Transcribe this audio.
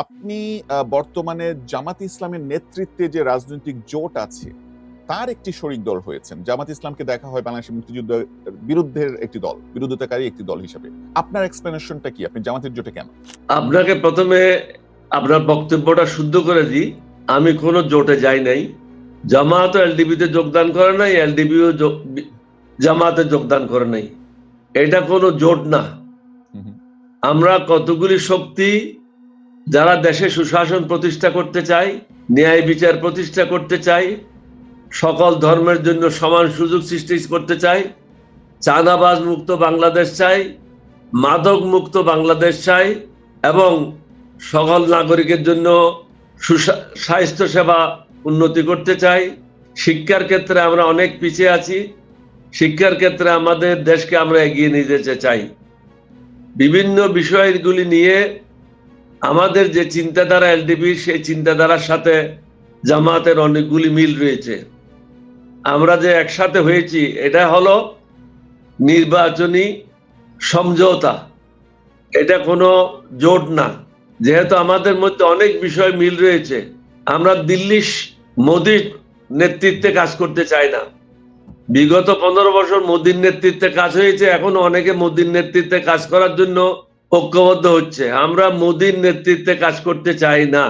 আপনি বর্তমানে জামাত ইসলামের নেতৃত্বে যে রাজনৈতিক জোট আছে তার একটি শরিক দল হয়েছেন। জামাত ইসলামকে দেখা হয় বাংলাদেশের মুক্তিযুদ্ধের বিরুদ্ধের একটি দল, বিরোধিতাকারী একটি দল হিসেবে। আপনার এক্সপ্লেনেশনটা কি? আপনি জামাতের জোটে কেন? আপনাকে প্রথমে আপনার বক্তব্যটা শুদ্ধ করে দিই, আমি কোনো জোটে যাই নাই। জামাত এলডিপিতে যোগদান করে নাই, এলডিপিও জামাতে যোগদান করে নাই। এটা কোনো জোট না। আমরা কতগুলি শক্তি যারা দেশে সুশাসন প্রতিষ্ঠা করতে চাই, ন্যায় বিচার প্রতিষ্ঠা করতে চাই, সকল ধর্মের জন্য সমান সুযোগ সৃষ্টি করতে চাই, চাঁদাবাজ মুক্ত বাংলাদেশ চাই, মাদক মুক্ত বাংলাদেশ চাই এবং সকল নাগরিকের জন্য স্বাস্থ্য সেবা উন্নতি করতে চাই। শিক্ষার ক্ষেত্রে আমরা অনেক পিছিয়ে আছি, শিক্ষার ক্ষেত্রে আমাদের দেশকে আমরা এগিয়ে নিয়ে যেতে চাই। বিভিন্ন বিষয়গুলি নিয়ে আমাদের যে চিন্তাধারা এলডিপি, সেই চিন্তাধারার সাথে জামাতের অনেকগুলি মিল রয়েছে। আমরা যে একসাথে হয়েছি এটা হলো নির্বাচনী সমঝোতা, এটা কোনো জোট না। যেহেতু আমাদের মধ্যে অনেক বিষয় মিল রয়েছে, আমরা দিল্লি মোদির নেতৃত্বে কাজ করতে চাই না। বিগত 15 বছর মোদির নেতৃত্বে কাজ হয়েছে, এখন অনেকে মোদির নেতৃত্বে কাজ করার জন্য ঐক্যবদ্ধ হচ্ছে। আমরা মোদির নেতৃত্বে কাজ করতে চাই না।